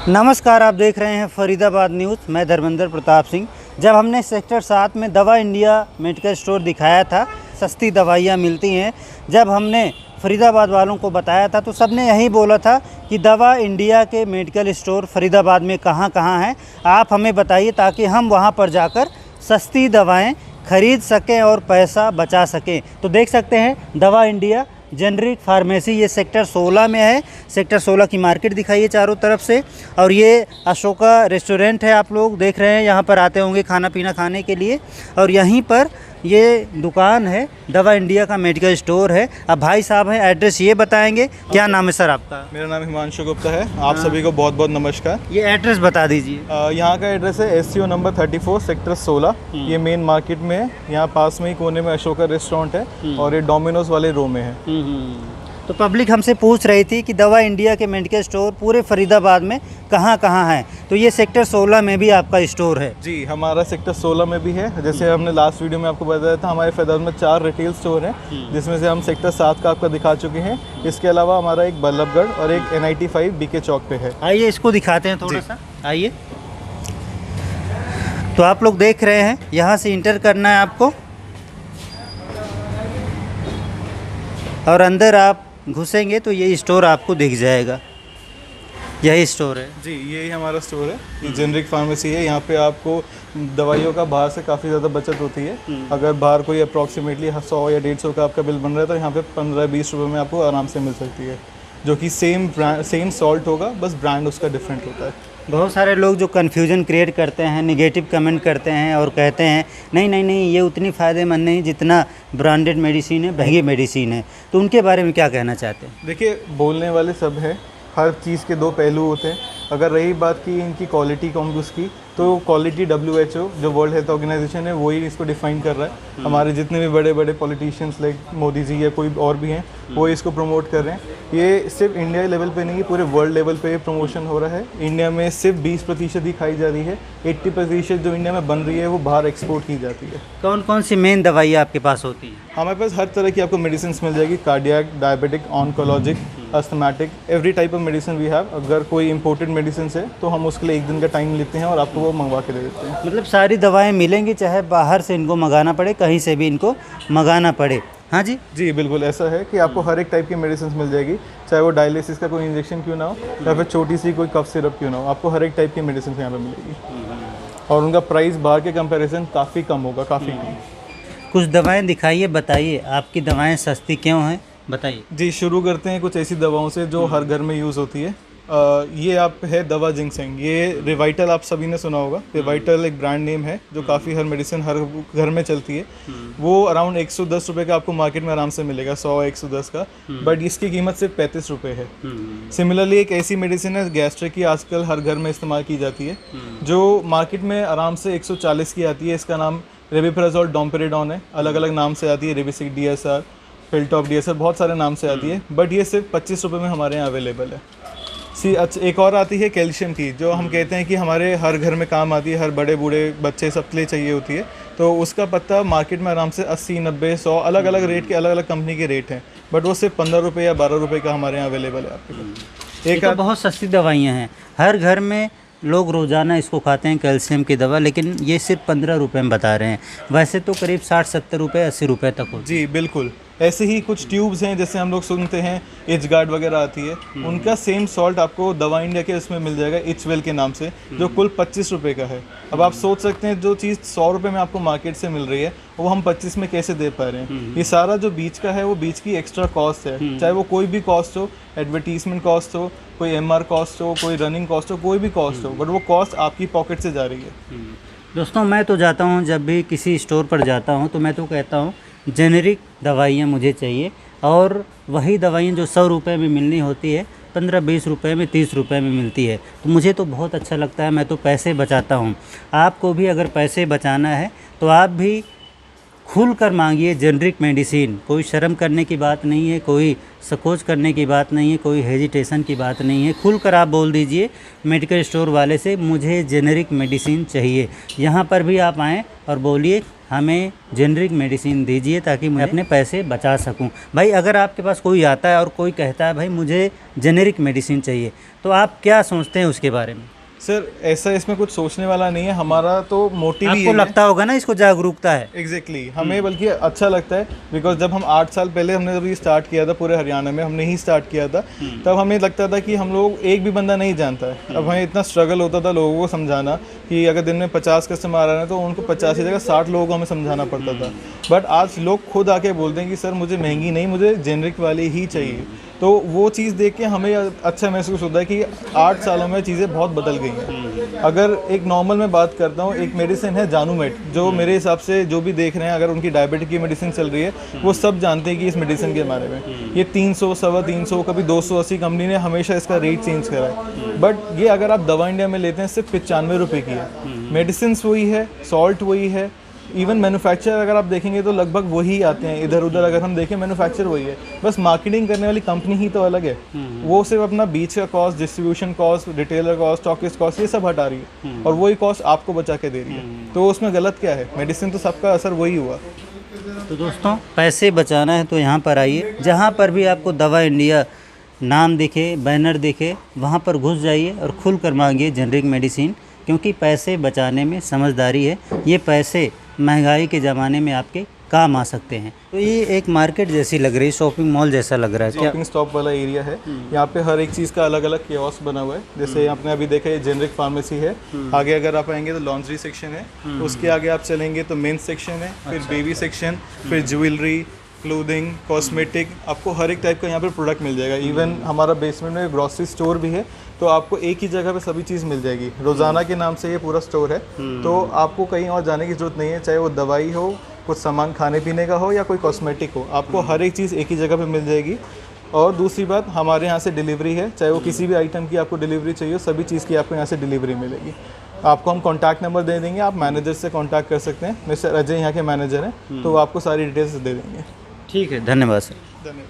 नमस्कार, आप देख रहे हैं फरीदाबाद न्यूज़। मैं धर्मेंद्र प्रताप सिंह। जब हमने सेक्टर 7 में दवा इंडिया मेडिकल स्टोर दिखाया था, सस्ती दवाइयाँ मिलती हैं, जब हमने फरीदाबाद वालों को बताया था तो सबने यही बोला था कि दवा इंडिया के मेडिकल स्टोर फरीदाबाद में कहाँ कहाँ हैं, आप हमें बताइए ताकि हम वहाँ पर जाकर सस्ती दवाएँ खरीद सकें और पैसा बचा सकें। तो देख सकते हैं दवा इंडिया जेनरिक फार्मेसी, ये सेक्टर 16 में है। सेक्टर 16 की मार्केट दिखाइए चारों तरफ से। और ये अशोका रेस्टोरेंट है, आप लोग देख रहे हैं, यहाँ पर आते होंगे खाना पीना खाने के लिए। और यहीं पर ये दुकान है, दवा इंडिया का मेडिकल स्टोर है। अब भाई साहब हैं, एड्रेस ये बताएंगे। क्या नाम है सर आपका? मेरा नाम हिमांशु गुप्ता है। आप सभी को बहुत बहुत नमस्कार। ये एड्रेस बता दीजिए। यहाँ का एड्रेस है SCO नंबर 34 सेक्टर 16। ये मेन मार्केट में है। यहाँ पास में ही कोने में अशोका रेस्टोरेंट है और ये डोमिनोज वाले रो में है। तो पब्लिक हमसे पूछ रही थी कि दवा इंडिया के मेडिकल स्टोर पूरे फरीदाबाद में कहाँ कहाँ हैं, तो ये सेक्टर 16 में भी आपका स्टोर है? जी, हमारा सेक्टर 16 में भी है। जैसे हमने लास्ट वीडियो में आपको बताया था, हमारे फरीदाबाद में 4 रिटेल स्टोर हैं, जिसमें से हम सेक्टर 7 का आपका दिखा चुके हैं। इसके अलावा हमारा एक बल्लभगढ़ और एक NIT 5 BK चौक पे है। आइए इसको दिखाते हैं थोड़ा सा, आइए। तो आप लोग देख रहे हैं, यहाँ से इंटर करना है आपको और अंदर आप घुसेंगे तो ये स्टोर आपको दिख जाएगा। यही स्टोर है जी, यही हमारा स्टोर है। ये जेनरिक फार्मेसी है। यहाँ पे आपको दवाइयों का बाहर से काफ़ी ज़्यादा बचत होती है। अगर बाहर कोई अप्रॉक्सीमेटली 100 या 150 का आपका बिल बन रहा है, तो यहाँ पे 15-20 रुपये में आपको आराम से मिल सकती है, जो कि सेम सॉल्ट होगा, बस ब्रांड उसका डिफरेंट होता है। बहुत सारे लोग जो कन्फ्यूजन क्रिएट करते हैं, नेगेटिव कमेंट करते हैं और कहते हैं नहीं नहीं नहीं, ये उतनी फ़ायदेमंद नहीं जितना ब्रांडेड मेडिसिन है, महंगी मेडिसिन है, तो उनके बारे में क्या कहना चाहते हैं? देखिए, बोलने वाले सब हैं, हर चीज़ के 2 पहलू होते हैं। अगर रही बात की इनकी क्वालिटी कॉम्बूस की, तो क्वालिटी WHO जो वर्ल्ड हेल्थ ऑर्गेनाइजेशन है, वही इसको डिफाइन कर रहा है। हमारे जितने भी बड़े बड़े पॉलिटिशियंस लाइक मोदी जी या कोई और भी हैं, वो इसको प्रमोट कर रहे हैं। ये सिर्फ इंडिया लेवल पे नहीं, पूरे वर्ल्ड लेवल पे प्रमोशन हो रहा है। इंडिया में सिर्फ 20% ही खाई जा रही है, 80% जो इंडिया में बन रही है वो बाहर एक्सपोर्ट की जाती है। कौन कौन सी मेन दवाइयाँ आपके पास होती हैं? हमारे पास हर तरह की आपको मेडिसिन मिल जाएगी। Cardiac, diabetic, oncologic, asthmatic, every type of medicine we have. अगर कोई इंपोर्टेड मेडिसिन है तो हम उसके लिए 1 दिन का टाइम लेते हैं और आपको वो मंगवा के दे देते हैं। मतलब सारी दवाएं मिलेंगी, चाहे बाहर से इनको मंगाना पड़े, कहीं से भी इनको मंगाना पड़े? हाँ जी जी, बिल्कुल ऐसा है कि आपको हर एक टाइप की मेडिसिन मिल जाएगी, चाहे वो डायलिसिस का कोई इंजेक्शन क्यों ना हो या फिर छोटी सी कोई कफ सिरप क्यों ना हो, आपको हर एक टाइप की मेडिसिन यहाँ पे मिलेगी। और उनका प्राइस बाहर के कंपैरिजन काफ़ी कम होगा, काफ़ी कम। कुछ दवाएं दिखाइए, बताइए आपकी दवाएं सस्ती क्यों हैं, बताइए। जी, शुरू करते हैं कुछ ऐसी दवाओं से जो हर घर में यूज़ होती है। ये आप है दवा जिंक्सेंग। ये रिवाइटल आप सभी ने सुना होगा। रिवाइटल एक ब्रांड नेम है जो काफ़ी हर मेडिसिन हर घर में चलती है। वो अराउंड 110 रुपये का आपको मार्केट में आराम से मिलेगा, 100-110 का, बट इसकी कीमत सिर्फ 35 रुपये है। सिमिलरली एक ऐसी मेडिसिन है गैस्ट्रिक की, आजकल हर घर में इस्तेमाल की जाती है, जो मार्केट में आराम से 140 की आती है। इसका नाम रेबिप्राजोल डोम्पेरिडोन है। अलग अलग नाम से आती है, रेबिसिक DSR, फिल्टॉप DSR, बहुत सारे नाम से आती है, बट ये सिर्फ 25 रुपये में हमारे यहाँ अवेलेबल है। अच्छा, एक और आती है कैल्शियम की, जो हम कहते हैं कि हमारे हर घर में काम आती है, हर बड़े बूढ़े बच्चे सबके लिए चाहिए होती है। तो उसका पत्ता मार्केट में आराम से 80, 90, 100 अलग अलग रेट के, अलग अलग कंपनी के रेट हैं, बट वो सिर्फ 15 रुपये या 12 रुपये का हमारे यहाँ अवेलेबल है आपके पास। एक तो बहुत सस्ती दवाइयाँ हैं, हर घर में लोग रोज़ाना इसको खाते हैं कैल्शियम की दवा, लेकिन ये सिर्फ 15 रुपये में बता रहे हैं। वैसे तो करीब 60-70 रुपये, 80 रुपये तक होती है। जी बिल्कुल, ऐसे ही कुछ ट्यूब्स हैं, जैसे हम लोग सुनते हैं इच गार्ड वगैरह आती है, उनका सेम सॉल्ट आपको दवा इंडिया के इसमें मिल जाएगा, इचवेल के नाम से, जो कुल 25 रुपये का है। अब आप सोच सकते हैं, जो चीज़ 100 रुपये में आपको मार्केट से मिल रही है, वो हम 25 में कैसे दे पा रहे हैं। ये सारा जो बीच का है, वो बीच की एक्स्ट्रा कॉस्ट है, चाहे वो कोई भी कॉस्ट हो, एडवर्टीजमेंट कॉस्ट हो, कोई MR कॉस्ट हो, कोई रनिंग कॉस्ट हो, कोई भी कॉस्ट हो, बट वो कॉस्ट आपकी पॉकेट से जा रही है। दोस्तों, मैं तो जाता हूँ, जब भी किसी स्टोर पर जाता हूँ तो मैं तो कहता हूँ जेनेरिक दवाइयाँ मुझे चाहिए, और वही दवाइयाँ जो 100 रुपये में मिलनी होती है, 15-20 रुपये में, 30 रुपये में मिलती है। तो मुझे तो बहुत अच्छा लगता है, मैं तो पैसे बचाता हूँ। आपको भी अगर पैसे बचाना है तो आप भी खुल कर मांगिए जेनरिक मेडिसिन। कोई शर्म करने की बात नहीं है, कोई संकोच करने की बात नहीं है, कोई हेजिटेशन की बात नहीं है। खुल कर आप बोल दीजिए मेडिकल स्टोर वाले से, मुझे जेनरिक मेडिसिन चाहिए। यहाँ पर भी आप आएँ और बोलिए, हमें जेनरिक मेडिसिन दीजिए ताकि मैं अपने पैसे बचा सकूं। भाई अगर आपके पास कोई आता है और कोई कहता है भाई मुझे जेनरिक मेडिसिन चाहिए, तो आप क्या सोचते हैं उसके बारे में? सर ऐसा इसमें कुछ सोचने वाला नहीं है, हमारा तो मोटिव ही आपको है। लगता होगा ना इसको जागरूकता है। एग्जैक्टली हमें बल्कि अच्छा लगता है, बिकॉज जब हम 8 साल पहले हमने जब ये स्टार्ट किया था, पूरे हरियाणा में हमने ही स्टार्ट किया था, तब हमें लगता था कि हम लोग एक भी बंदा नहीं जानता है। अब हमें इतना स्ट्रगल होता था लोगों को समझाना कि अगर दिन में 50 कस्टमर आ रहे हैं तो उनको 50 की जगह 60 लोगों को हमें समझाना पड़ता था। बट आज लोग खुद आके बोलते हैं कि सर मुझे महंगी नहीं, मुझे जेनरिक वाली ही चाहिए। तो वो चीज़ देख के हमें अच्छा महसूस होता है कि 8 सालों में चीज़ें बहुत बदल गई हैं। अगर एक नॉर्मल मैं बात करता हूँ, एक मेडिसिन है जानूमेट, जो मेरे हिसाब से जो भी देख रहे हैं, अगर उनकी डायबिटिक की मेडिसिन चल रही है, वो सब जानते हैं कि इस मेडिसिन के बारे में। ये 300, 350, कभी 280, कंपनी ने हमेशा इसका रेट चेंज करा है। बट ये अगर आप दवा इंडिया में लेते हैं सिर्फ 95 रुपये की है। मेडिसिन वही है, सॉल्ट वही है, इवन मैन्युफैक्चर अगर आप देखेंगे तो लगभग वही आते हैं। इधर उधर अगर हम देखें मैन्युफैक्चर वही है, बस मार्केटिंग करने वाली कंपनी ही तो अलग है। वो सिर्फ अपना बीच का cost, distribution cost, retailer cost, stockist cost, ये सब हटा रही है और वही कॉस्ट आपको बचा के दे रही है। तो उसमें गलत क्या है? मेडिसिन तो सबका असर वही हुआ। तो दोस्तों पैसे बचाना है तो यहाँ पर आइए, जहाँ पर भी आपको दवा इंडिया नाम दिखे, बैनर दिखे, वहाँ पर घुस जाइए और खुल कर मांगिए जेनरिक मेडिसिन, क्योंकि पैसे बचाने में समझदारी है। ये पैसे महंगाई के ज़माने में आपके काम आ सकते हैं। तो ये एक मार्केट जैसी लग रही है, शॉपिंग मॉल जैसा लग रहा है। क्या शॉपिंग स्टॉप वाला एरिया है, यहाँ पे हर एक चीज़ का अलग अलग कियोस्क बना हुआ है। जैसे आपने अभी देखा ये जेनरिक फार्मेसी है, आगे अगर आप आएंगे तो लॉन्ड्री सेक्शन है, उसके आगे आप चलेंगे तो मेंस सेक्शन है, फिर बेबी सेक्शन, फिर ज्वेलरी, क्लोथिंग, कॉस्मेटिक, आपको हर एक टाइप का यहाँ पे प्रोडक्ट मिल जाएगा। इवन हमारा बेसमेंट में ग्रॉसरी स्टोर भी है, तो आपको एक ही जगह पे सभी चीज़ मिल जाएगी। रोज़ाना के नाम से ये पूरा स्टोर है, तो आपको कहीं और जाने की ज़रूरत नहीं है। चाहे वो दवाई हो, कुछ सामान खाने पीने का हो या कोई कॉस्मेटिक हो, आपको हर एक चीज़ एक ही जगह पे मिल जाएगी। और दूसरी बात, हमारे यहाँ से डिलीवरी है, चाहे वो किसी भी आइटम की आपको डिलीवरी चाहिए, सभी चीज़ की आपको यहाँ से डिलीवरी मिलेगी। आपको हम कॉन्टैक्ट नंबर दे देंगे, आप मैनेजर से कॉन्टैक्ट कर सकते हैं। मिस्टर अजय यहाँ के मैनेजर हैं, तो वो आपको सारी डिटेल्स दे देंगे। ठीक है, धन्यवाद सर। धन्यवाद।